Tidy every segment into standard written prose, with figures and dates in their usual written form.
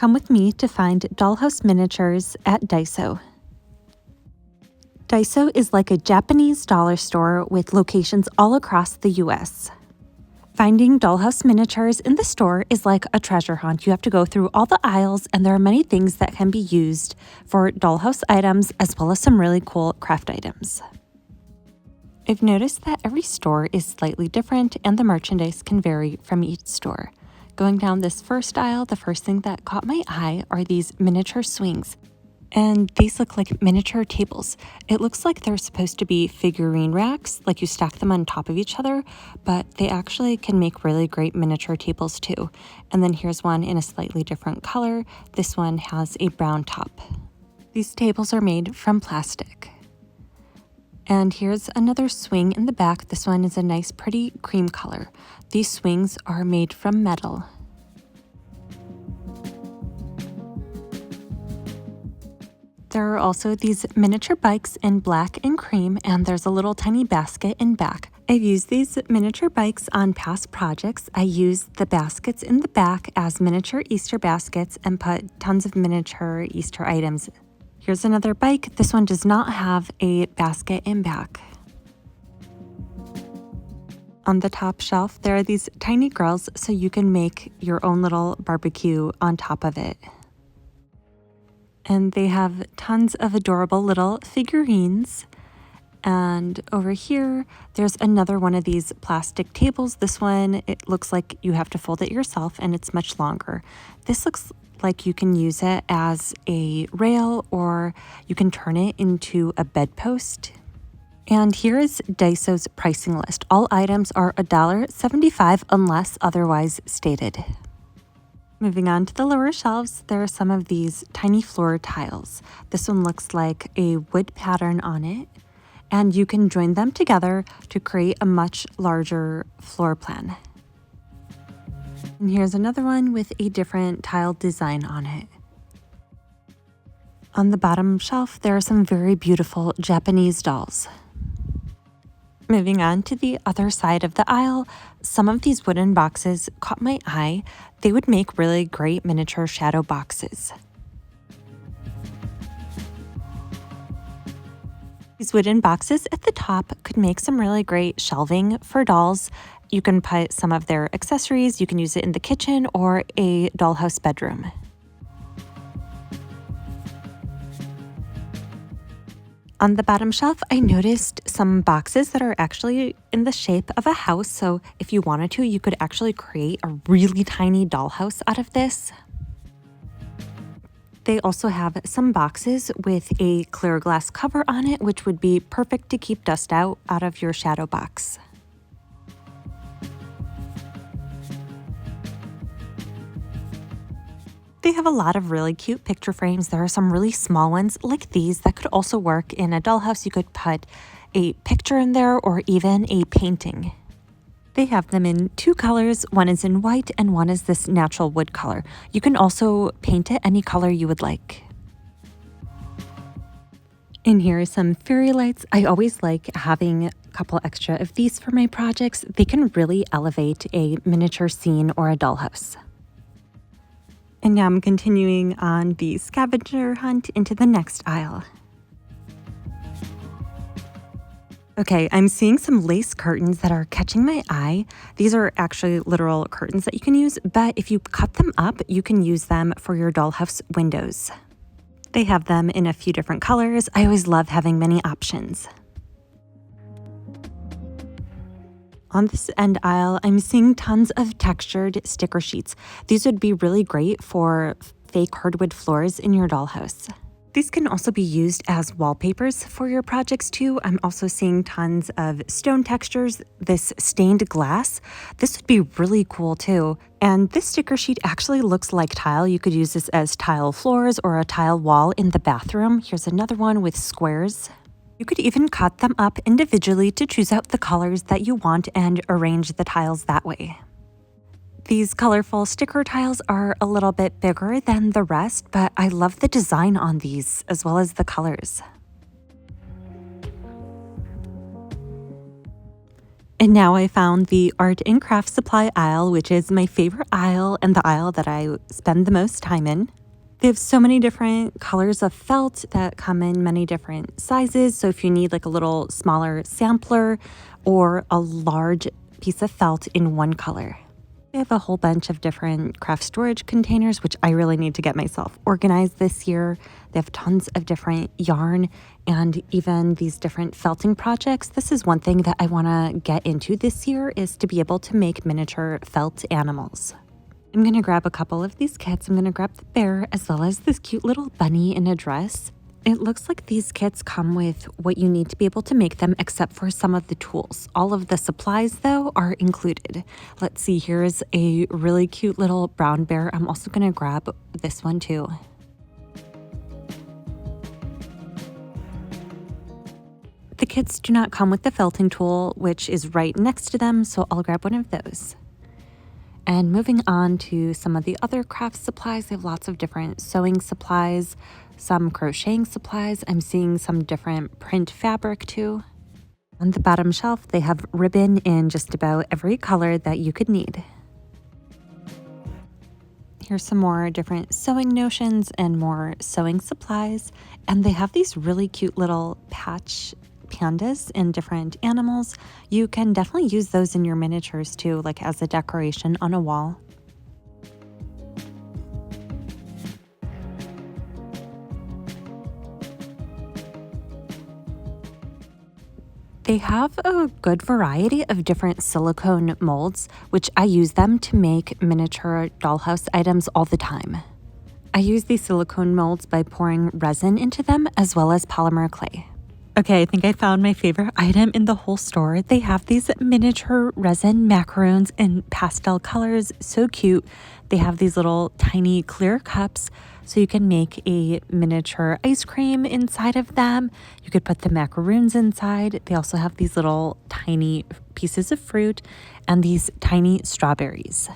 Come with me to find Dollhouse miniatures at Daiso. Daiso is like a Japanese dollar store with locations all across the US. Finding Dollhouse miniatures in the store is like a treasure hunt. You have to go through all the aisles, and there are many things that can be used for Dollhouse items as well as some really cool craft items. I've noticed that every store is slightly different and the merchandise can vary from each store. Going down this first aisle, the first thing that caught my eye are these miniature swings. And these look like miniature tables. It looks like they're supposed to be figurine racks, like you stack them on top of each other, but they actually can make really great miniature tables too. And then here's one in a slightly different color. This one has a brown top. These tables are made from plastic. And here's another swing in the back. This one is a nice pretty cream color. These swings are made from metal. There are also these miniature bikes in black and cream, and there's a little tiny basket in back. I've used these miniature bikes on past projects. I used the baskets in the back as miniature Easter baskets and put tons of miniature Easter items. Here's another bike. This one does not have a basket in back. On the top shelf, there are these tiny grills so you can make your own little barbecue on top of it. And they have tons of adorable little figurines. And over here, there's another one of these plastic tables. This one, it looks like you have to fold it yourself and it's much longer. This looks like you can use it as a rail or you can turn it into a bedpost. And here is Daiso's pricing list. All items are $1.75 unless otherwise stated. Moving on to the lower shelves, there are some of these tiny floor tiles. This one looks like a wood pattern on it, and you can join them together to create a much larger floor plan. And here's another one with a different tile design on it. On the bottom shelf, there are some very beautiful Japanese dolls. Moving on to the other side of the aisle, some of these wooden boxes caught my eye. They would make really great miniature shadow boxes. These wooden boxes at the top could make some really great shelving for dolls. You can put some of their accessories, you can use it in the kitchen or a dollhouse bedroom. On the bottom shelf, I noticed some boxes that are actually in the shape of a house. So if you wanted to, you could actually create a really tiny dollhouse out of this. They also have some boxes with a clear glass cover on it, which would be perfect to keep dust out of your shadow box. They have a lot of really cute picture frames. There are some really small ones like these that could also work in a dollhouse. You could put a picture in there or even a painting. They have them in two colors. One is in white and one is this natural wood color. You can also paint it any color you would like. And here are some fairy lights. I always like having a couple extra of these for my projects. They can really elevate a miniature scene or a dollhouse. And now I'm continuing on the scavenger hunt into the next aisle. Okay, I'm seeing some lace curtains that are catching my eye. These are actually literal curtains that you can use, but if you cut them up, you can use them for your dollhouse windows. They have them in a few different colors. I always love having many options. On this end aisle, I'm seeing tons of textured sticker sheets. These would be really great for fake hardwood floors in your dollhouse. These can also be used as wallpapers for your projects too. I'm also seeing tons of stone textures, this stained glass. This would be really cool too. And this sticker sheet actually looks like tile. You could use this as tile floors or a tile wall in the bathroom. Here's another one with squares. You could even cut them up individually to choose out the colors that you want and arrange the tiles that way. These colorful sticker tiles are a little bit bigger than the rest, but I love the design on these as well as the colors. And now I found the art and craft supply aisle, which is my favorite aisle and the aisle that I spend the most time in. They have so many different colors of felt that come in many different sizes. So if you need like a little smaller sampler or a large piece of felt in one color. They have a whole bunch of different craft storage containers, which I really need to get myself organized this year. They have tons of different yarn and even these different felting projects. This is one thing that I want to get into this year, is to be able to make miniature felt animals. I'm going to grab a couple of these kits. I'm going to grab the bear as well as this cute little bunny in a dress. It looks like these kits come with what you need to be able to make them, except for some of the tools. All of the supplies, though, are included. Let's see, here's a really cute little brown bear. I'm also going to grab this one, too. The kits do not come with the felting tool, which is right next to them, so I'll grab one of those. And moving on to some of the other craft supplies, they have lots of different sewing supplies, some crocheting supplies. I'm seeing some different print fabric too. On the bottom shelf, they have ribbon in just about every color that you could need. Here's some more different sewing notions and more sewing supplies. And they have these really cute little patch pandas and different animals. You can definitely use those in your miniatures too, like as a decoration on a wall. They have a good variety of different silicone molds, which I use them to make miniature dollhouse items all the time. I use these silicone molds by pouring resin into them as well as polymer clay. Okay, I think I found my favorite item in the whole store. They have these miniature resin macaroons in pastel colors, so cute. They have these little tiny clear cups, so you can make a miniature ice cream inside of them. You could put the macaroons inside. They also have these little tiny pieces of fruit and these tiny strawberries.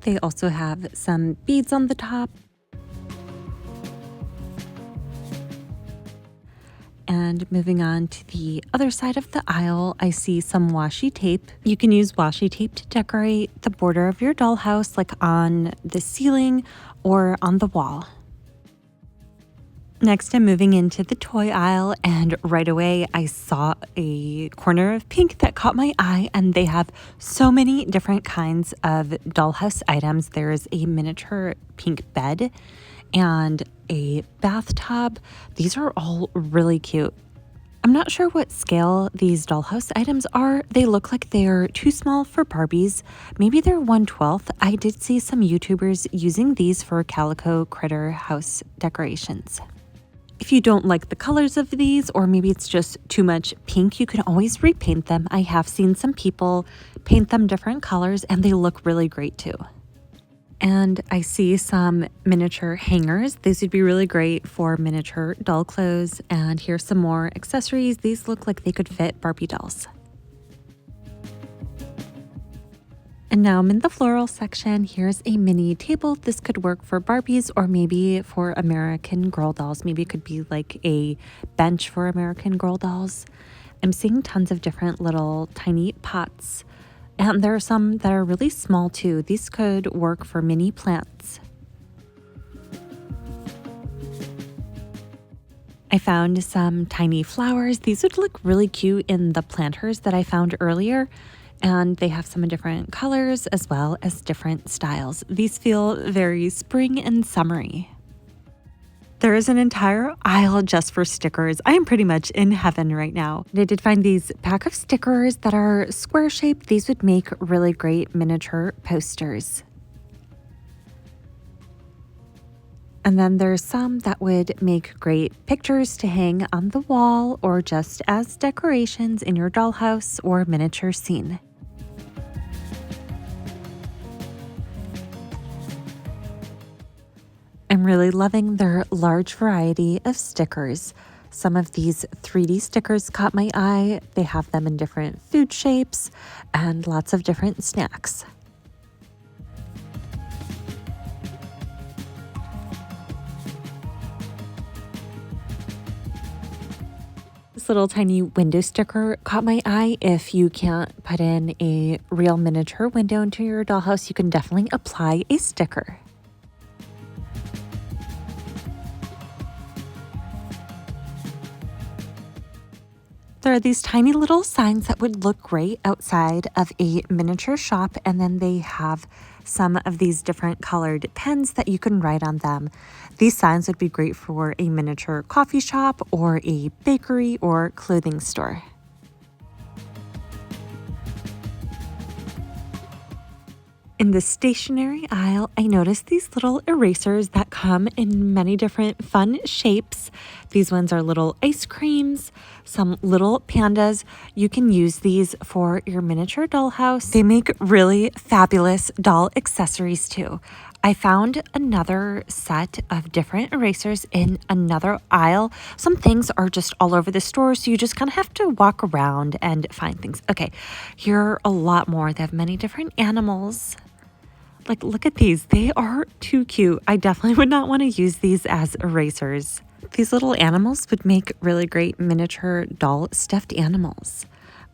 They also have some beads on the top. And moving on to the other side of the aisle, I see some washi tape. You can use washi tape to decorate the border of your dollhouse, like on the ceiling or on the wall. Next, I'm moving into the toy aisle, and right away I saw a corner of pink that caught my eye, and they have so many different kinds of dollhouse items. There's a miniature pink bed and a bathtub. These are all really cute. I'm not sure what scale these dollhouse items are. They look like they're too small for Barbies. Maybe they're 1/12. I did see some YouTubers using these for calico critter house decorations. If you don't like the colors of these, or maybe it's just too much pink, you can always repaint them. I have seen some people paint them different colors and they look really great too. And I see some miniature hangers. These would be really great for miniature doll clothes. And here's some more accessories. These look like they could fit Barbie dolls. And now I'm in the floral section. Here's a mini table. This could work for Barbies or maybe for American Girl dolls. Maybe it could be like a bench for American Girl dolls. I'm seeing tons of different little tiny pots. And there are some that are really small too. These could work for mini plants. I found some tiny flowers. These would look really cute in the planters that I found earlier. And they have some different colors as well as different styles. These feel very spring and summery. There is an entire aisle just for stickers. I am pretty much in heaven right now. I did find these pack of stickers that are square shaped. These would make really great miniature posters. And then there's some that would make great pictures to hang on the wall or just as decorations in your dollhouse or miniature scene. I'm really loving their large variety of stickers. Some of these 3D stickers caught my eye. They have them in different food shapes and lots of different snacks. This little tiny window sticker caught my eye. If you can't put in a real miniature window into your dollhouse, you can definitely apply a sticker. There are these tiny little signs that would look great outside of a miniature shop, and then they have some of these different colored pens that you can write on them. These signs would be great for a miniature coffee shop or a bakery or clothing store. In the stationery aisle, I noticed these little erasers that come in many different fun shapes. These ones are little ice creams, some little pandas. You can use these for your miniature dollhouse. They make really fabulous doll accessories too. I found another set of different erasers in another aisle. Some things are just all over the store, so you just kind of have to walk around and find things. Okay, here are a lot more. They have many different animals. Like, look at these. They are too cute. I definitely would not want to use these as erasers. These little animals would make really great miniature doll stuffed animals.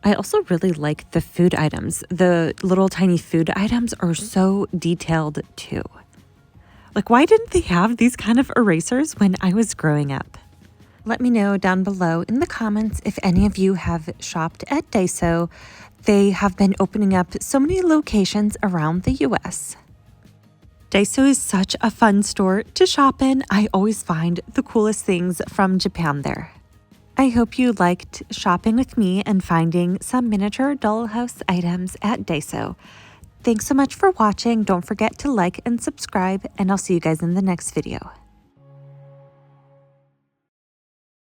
I also really like the food items. The little tiny food items are so detailed too. Like, why didn't they have these kind of erasers when I was growing up? Let me know down below in the comments if any of you have shopped at Daiso. They have been opening up so many locations around the US. Daiso is such a fun store to shop in. I always find the coolest things from Japan there. I hope you liked shopping with me and finding some miniature dollhouse items at Daiso. Thanks so much for watching. Don't forget to like and subscribe, and I'll see you guys in the next video.